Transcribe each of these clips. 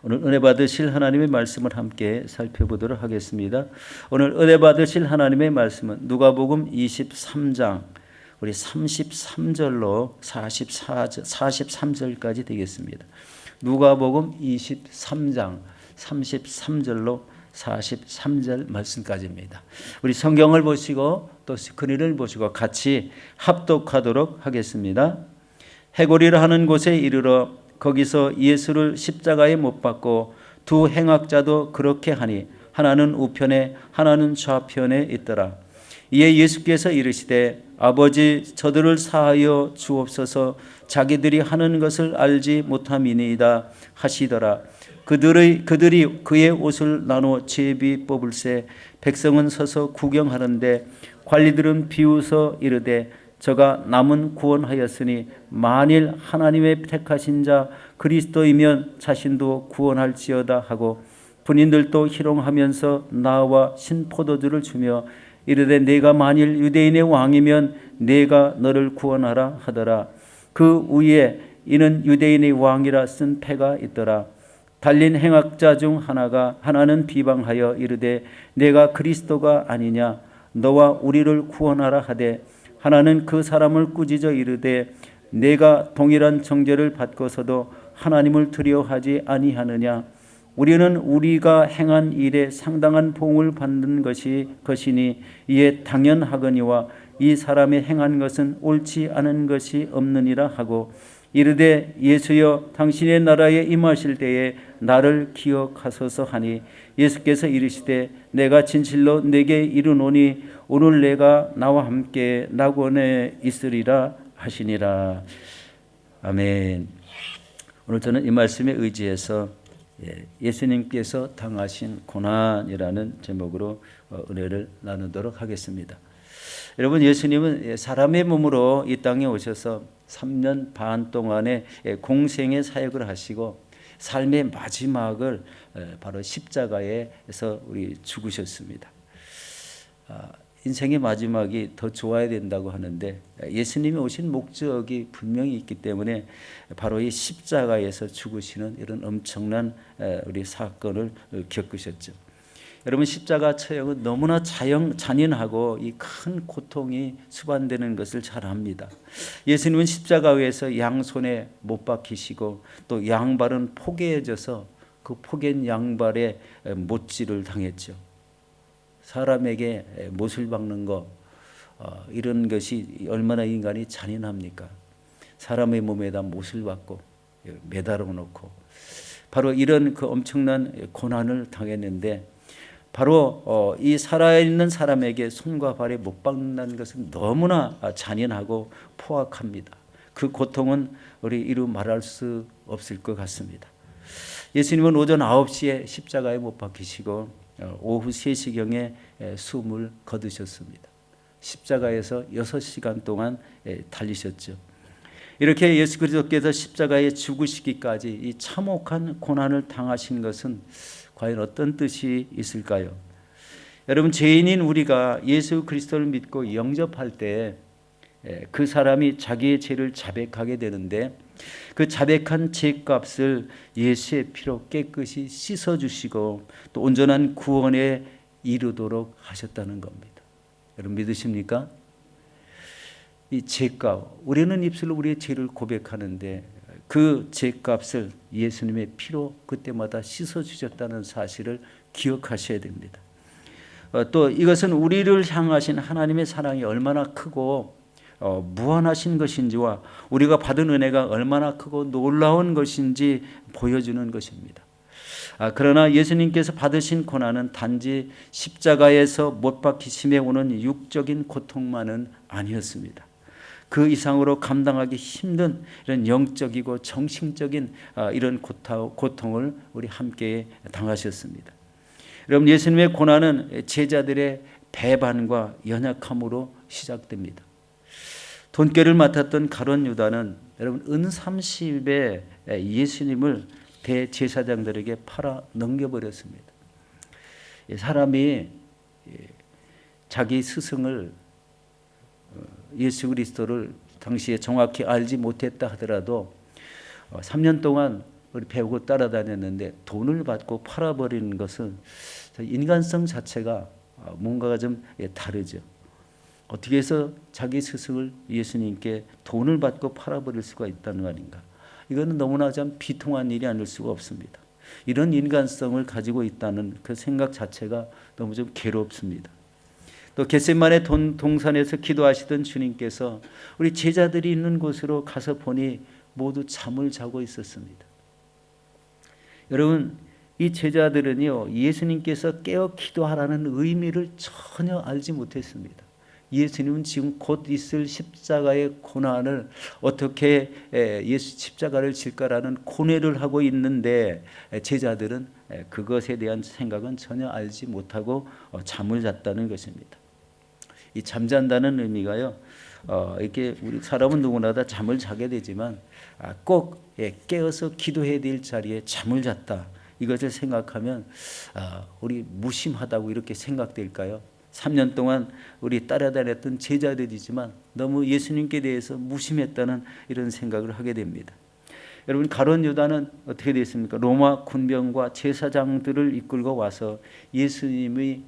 오늘 은혜 받으실 하나님의 말씀을 함께 살펴보도록 하겠습니다. 오늘 은혜 받으실 하나님의 말씀은 누가복음 23장 우리 33절로 43절까지 되겠습니다. 누가복음 23장 33절로 43절 말씀까지입니다. 우리 성경을 보시고 또 스크린을 보시고 같이 합독하도록 하겠습니다. 해골이라 하는 곳에 이르러 거기서 예수를 십자가에 못 박고 두 행악자도 그렇게 하니 하나는 우편에 하나는 좌편에 있더라. 이에 예수께서 이르시되 아버지 저들을 사하여 주옵소서 자기들이 하는 것을 알지 못함이니이다 하시더라. 그들이 그의 옷을 나눠 제비 뽑을새 백성은 서서 구경하는데 관리들은 비웃어 이르되 저가 남은 구원하였으니 만일 하나님의 택하신 자 그리스도이면 자신도 구원할지어다 하고 군인들도 희롱하면서 나와 신포도주를 주며 이르되 내가 만일 유대인의 왕이면 내가 너를 구원하라 하더라. 그 위에 이는 유대인의 왕이라 쓴 패가 있더라. 달린 행악자 중 하나는 비방하여 이르되 내가 그리스도가 아니냐 너와 우리를 구원하라 하되 하나는 그 사람을 꾸짖어 이르되 내가 동일한 정죄를 받고서도 하나님을 두려워하지 아니하느냐 우리는 우리가 행한 일에 상당한 보응을 받는 것이니 이에 당연하거니와 이 사람이 행한 것은 옳지 않은 것이 없느니라 하고 이르되 예수여 당신의 나라에 임하실 때에 나를 기억하소서 하니 예수께서 이르시되 내가 진실로 내게 이르노니 오늘 내가 나와 함께 낙원에 있으리라 하시니라. 아멘. 오늘 저는 이 말씀에 의지해서 예수님께서 당하신 고난이라는 제목으로 은혜를 나누도록 하겠습니다. 여러분, 예수님은 사람의 몸으로 이 땅에 오셔서 3년 반 동안의 공생의 사역을 하시고 삶의 마지막을 바로 십자가에서 우리 죽으셨습니다. 인생의 마지막이 더 좋아야 된다고 하는데 예수님이 오신 목적이 분명히 있기 때문에 바로 이 십자가에서 죽으시는 이런 엄청난 우리 사건을 겪으셨죠. 여러분, 십자가 처형은 너무나 잔인하고 이 큰 고통이 수반되는 것을 잘 압니다. 예수님은 십자가 위에서 양손에 못 박히시고 또 양발은 포개져서 그 포갠 양발에 못질을 당했죠. 사람에게 못을 박는 것 이런 것이 얼마나 인간이 잔인합니까? 사람의 몸에다 못을 박고 매달아 놓고 바로 이런 그 엄청난 고난을 당했는데 바로 이 살아있는 사람에게 손과 발에 못 박는다는 것은 너무나 잔인하고 포악합니다. 그 고통은 우리 이루 말할 수 없을 것 같습니다. 예수님은 오전 9시에 십자가에 못 박히시고 오후 3시경에 숨을 거두셨습니다. 십자가에서 6시간 동안 달리셨죠. 이렇게 예수 그리스도께서 십자가에 죽으시기까지 이 참혹한 고난을 당하신 것은 과연 어떤 뜻이 있을까요? 여러분, 죄인인 우리가 예수 그리스도를 믿고 영접할 때 그 사람이 자기의 죄를 자백하게 되는데 그 자백한 죄값을 예수의 피로 깨끗이 씻어주시고 또 온전한 구원에 이르도록 하셨다는 겁니다. 여러분, 믿으십니까? 이 죄값, 우리는 입술로 우리의 죄를 고백하는데 그 죄값을 예수님의 피로 그때마다 씻어주셨다는 사실을 기억하셔야 됩니다. 또 이것은 우리를 향하신 하나님의 사랑이 얼마나 크고 무한하신 것인지와 우리가 받은 은혜가 얼마나 크고 놀라운 것인지 보여주는 것입니다. 그러나 예수님께서 받으신 고난은 단지 십자가에서 못 박히심에 오는 육적인 고통만은 아니었습니다. 그 이상으로 감당하기 힘든 이런 영적이고 정신적인 이런 고통을 우리 함께 당하셨습니다. 여러분, 예수님의 고난은 제자들의 배반과 연약함으로 시작됩니다. 돈꾀를 맡았던 가룟 유다는 여러분 은 30에 예수님을 대제사장들에게 팔아 넘겨버렸습니다. 사람이 자기 스승을 예수 그리스도를 당시에 정확히 알지 못했다 하더라도 3년 동안 우리 배우고 따라다녔는데 돈을 받고 팔아버리는 것은 인간성 자체가 뭔가가 좀 다르죠. 어떻게 해서 자기 스승을 예수님께 돈을 받고 팔아버릴 수가 있다는 거 아닌가. 이거는 너무나 좀 비통한 일이 아닐 수가 없습니다. 이런 인간성을 가지고 있다는 그 생각 자체가 너무 좀 괴롭습니다. 또 겟세마네 동산에서 기도하시던 주님께서 우리 제자들이 있는 곳으로 가서 보니 모두 잠을 자고 있었습니다. 여러분, 이 제자들은요, 예수님께서 깨어 기도하라는 의미를 전혀 알지 못했습니다. 예수님은 지금 곧 있을 십자가의 고난을 어떻게 예수 십자가를 질까라는 고뇌를 하고 있는데 제자들은 그것에 대한 생각은 전혀 알지 못하고 잠을 잤다는 것입니다. 이 잠잔다는 의미가요, 이렇게 우리 사람은 누구나 다 잠을 자게 되지만 꼭 깨어서 기도해야 될 자리에 잠을 잤다. 이것을 생각하면 우리 무심하다고 이렇게 생각될까요? 3년 동안 우리 따라다녔던 제자들이지만 너무 예수님께 대해서 무심했다는 이런 생각을 하게 됩니다. 여러분, 가룟 유다는 어떻게 됐습니까? 로마 군병과 제사장들을 이끌고 와서 예수님을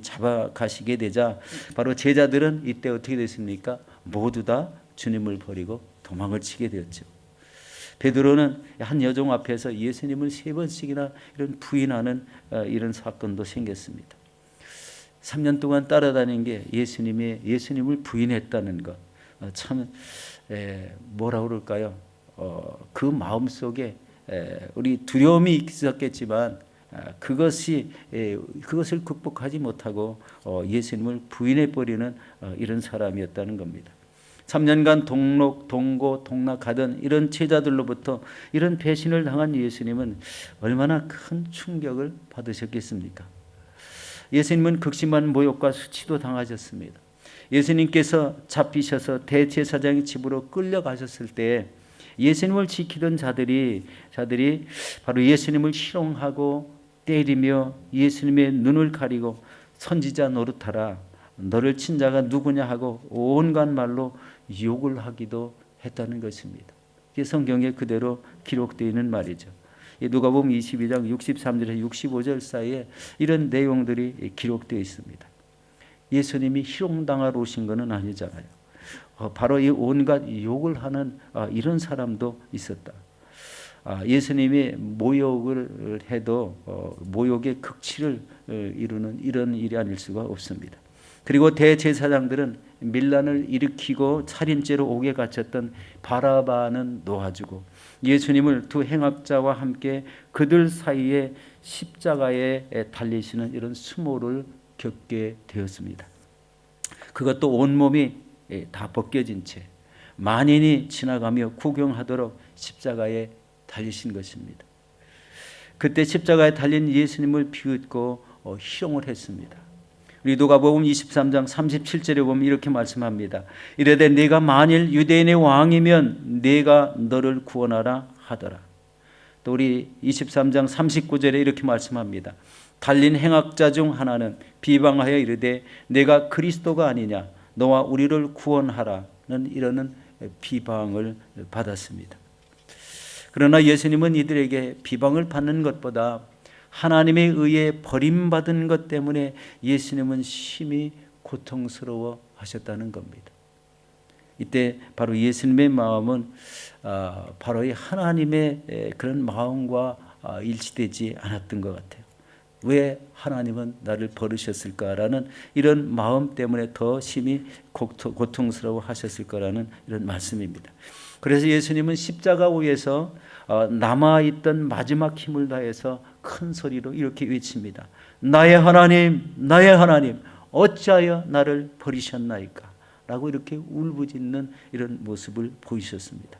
잡아가시게 되자 바로 제자들은 이때 어떻게 됐습니까? 모두 다 주님을 버리고 도망을 치게 되었죠. 베드로는 한 여종 앞에서 예수님을 3번씩이나 이런 부인하는 이런 사건도 생겼습니다. 3년 동안 따라다닌 게 예수님을 부인했다는 것, 참 뭐라 그럴까요? 그 마음 속에 우리 두려움이 있었겠지만 그것을 극복하지 못하고 예수님을 부인해 버리는 이런 사람이었다는 겁니다. 3년간 동고 동락하던 이런 제자들로부터 이런 배신을 당한 예수님은 얼마나 큰 충격을 받으셨겠습니까? 예수님은 극심한 모욕과 수치도 당하셨습니다. 예수님께서 잡히셔서 대제사장의 집으로 끌려가셨을 때 예수님을 지키던 자들이 바로 예수님을 희롱하고 때리며 예수님의 눈을 가리고 선지자 노릇하라, 너를 친 자가 누구냐 하고 온갖 말로 욕을 하기도 했다는 것입니다. 이게 성경에 그대로 기록되어 있는 말이죠. 누가복음 22장 63절에서 65절 사이에 이런 내용들이 기록되어 있습니다. 예수님이 희롱당하러 오신 것은 아니잖아요. 바로 이 온갖 욕을 하는 이런 사람도 있었다. 예수님이 모욕을 해도 모욕의 극치를 이루는 이런 일이 아닐 수가 없습니다. 그리고 대제사장들은 밀란을 일으키고 살인죄로 옥에 갇혔던 바라바는 놓아주고 예수님을 두 행악자와 함께 그들 사이에 십자가에 달리시는 이런 수모를 겪게 되었습니다. 그것도 온몸이 다 벗겨진 채 만인이 지나가며 구경하도록 십자가에 달리신 것입니다. 그때 십자가에 달린 예수님을 비웃고 희롱을 했습니다. 우리 누가복음 23장 37절에 보면 이렇게 말씀합니다. 이르되 네가 만일 유대인의 왕이면 네가 너를 구원하라 하더라. 또 우리 23장 39절에 이렇게 말씀합니다. 달린 행악자 중 하나는 비방하여 이르되 네가 그리스도가 아니냐 너와 우리를 구원하라는 이러는 비방을 받았습니다. 그러나 예수님은 이들에게 비방을 받는 것보다 하나님에 의해 버림받은 것 때문에 예수님은 심히 고통스러워 하셨다는 겁니다. 이때 바로 예수님의 마음은 바로 이 하나님의 그런 마음과 일치되지 않았던 것 같아요. 왜 하나님은 나를 버리셨을까라는 이런 마음 때문에 더 심히 고통스러워 하셨을 거라는 이런 말씀입니다. 그래서 예수님은 십자가 위에서 남아있던 마지막 힘을 다해서 큰 소리로 이렇게 외칩니다. 나의 하나님, 나의 하나님, 어찌하여 나를 버리셨나이까? 라고 이렇게 울부짖는 이런 모습을 보이셨습니다.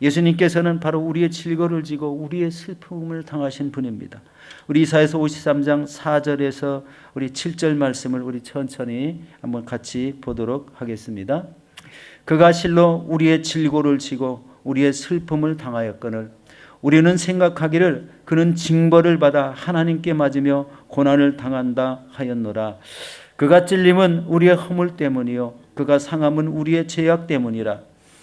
예수님께서는 바로 우리의 질거를 지고 우리의 슬픔을 당하신 분입니다. 우리 이사야서 53장 4절에서 우리 7절 말씀을 우리 천천히 한번 같이 보도록 하겠습니다. 그가 실로 우리의 질고를 지고 우리의 슬픔을 당하였거늘 우리는 생각하기를 그는 징벌을 받아 하나님께 맞으며 고난을 당한다 하였노라. 그가 찔림은 우리의 허물 때문이요 그가 상함은 우리의 죄악 때문이라.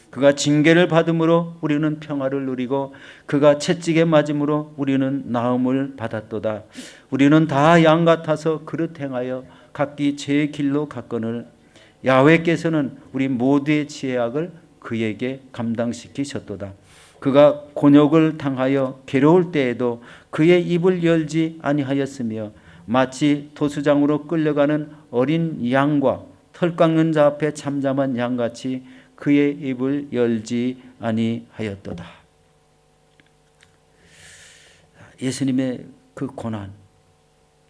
그가 징계를 받음으로 우리는 평화를 누리고 그가 채찍에 맞음으로 우리는 나음을 받았도다. 우리는 다 양 같아서 그릇 행하여 각기 제 길로 갔거늘 야훼께서는 우리 모두의 지혜악을 그에게 감당시키셨도다. 그가 곤욕을 당하여 괴로울 때에도 그의 입을 열지 아니하였으며 마치 도수장으로 끌려가는 어린 양과 털 깎는 자 앞에 잠잠한 양같이 그의 입을 열지 아니하였도다. 예수님의 그 고난,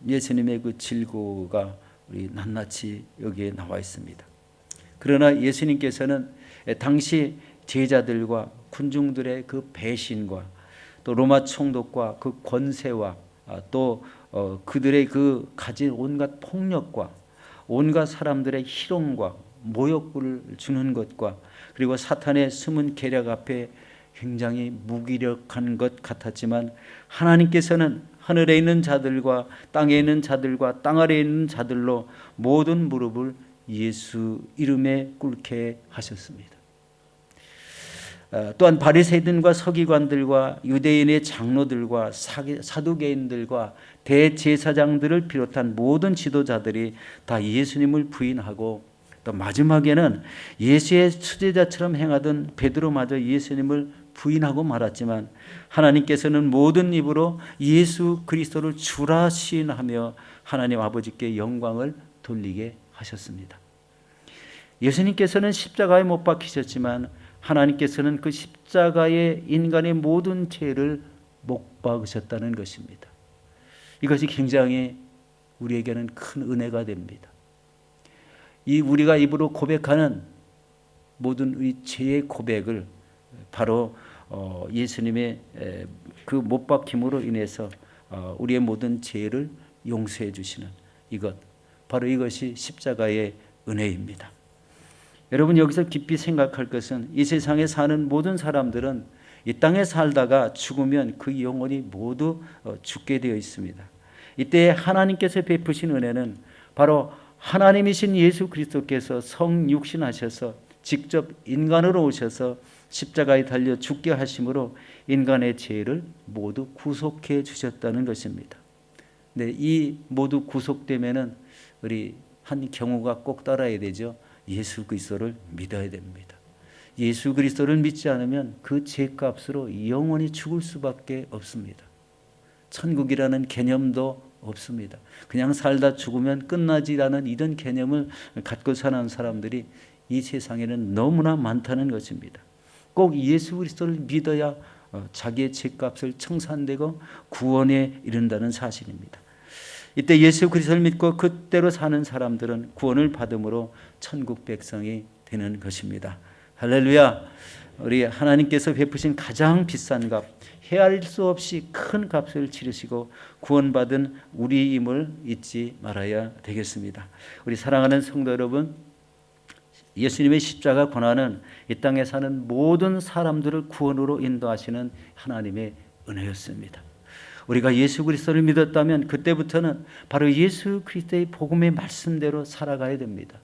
예수님의 그 질고가 우리 낱낱이 여기에 나와 있습니다. 그러나 예수님께서는 당시 제자들과 군중들의 그 배신과 또 로마 총독과 그 권세와 또 그들의 그 가진 온갖 폭력과 온갖 사람들의 희롱과 모욕을 주는 것과 그리고 사탄의 숨은 계략 앞에 굉장히 무기력한 것 같았지만 하나님께서는 하늘에 있는 자들과 땅에 있는 자들과 땅 아래에 있는 자들로 모든 무릎을 예수 이름에 꿇게 하셨습니다. 또한 바리새인과 서기관들과 유대인의 장로들과 사두개인들과 대제사장들을 비롯한 모든 지도자들이 다 예수님을 부인하고 또 마지막에는 예수의 수제자처럼 행하던 베드로마저 예수님을 부인하고 말았지만 하나님께서는 모든 입으로 예수 그리스도를 주라 시인하며 하나님 아버지께 영광을 돌리게 하셨습니다. 예수님께서는 십자가에 못 박히셨지만 하나님께서는 그 십자가에 인간의 모든 죄를 못 박으셨다는 것입니다. 이것이 굉장히 우리에게는 큰 은혜가 됩니다. 이 우리가 입으로 고백하는 모든 이 죄의 고백을 바로 예수님의 그 못 박힘으로 인해서 우리의 모든 죄를 용서해 주시는 이것, 바로 이것이 십자가의 은혜입니다. 여러분, 여기서 깊이 생각할 것은 이 세상에 사는 모든 사람들은 이 땅에 살다가 죽으면 그 영혼이 모두 죽게 되어 있습니다. 이때 하나님께서 베푸신 은혜는 바로 하나님이신 예수 그리스도께서 성육신하셔서 직접 인간으로 오셔서 십자가에 달려 죽게 하심으로 인간의 죄를 모두 구속해 주셨다는 것입니다. 네, 이 모두 구속되면은 우리 한 경우가 꼭 따라야 되죠. 예수 그리스도를 믿어야 됩니다. 예수 그리스도를 믿지 않으면 그 죄값으로 영원히 죽을 수밖에 없습니다. 천국이라는 개념도 없습니다. 그냥 살다 죽으면 끝나지라는 이런 개념을 갖고 사는 사람들이 이 세상에는 너무나 많다는 것입니다. 꼭 예수 그리스도를 믿어야 자기의 죄값을 청산되고 구원에 이른다는 사실입니다. 이때 예수 그리스도를 믿고 그대로 사는 사람들은 구원을 받음으로 천국 백성이 되는 것입니다. 할렐루야. 우리 하나님께서 베푸신 가장 비싼 값, 헤아릴 수 없이 큰 값을 치르시고 구원받은 우리임을 잊지 말아야 되겠습니다. 우리 사랑하는 성도 여러분, 예수님의 십자가 고난은 이 땅에 사는 모든 사람들을 구원으로 인도하시는 하나님의 은혜였습니다. 우리가 예수 그리스도를 믿었다면 그때부터는 바로 예수 그리스도의 복음의 말씀대로 살아가야 됩니다.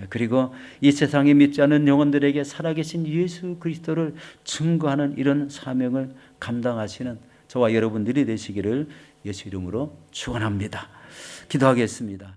그리고 이 세상에 믿지 않는 영혼들에게 살아계신 예수 그리스도를 증거하는 이런 사명을 감당하시는 저와 여러분들이 되시기를 예수 이름으로 축원합니다. 기도하겠습니다.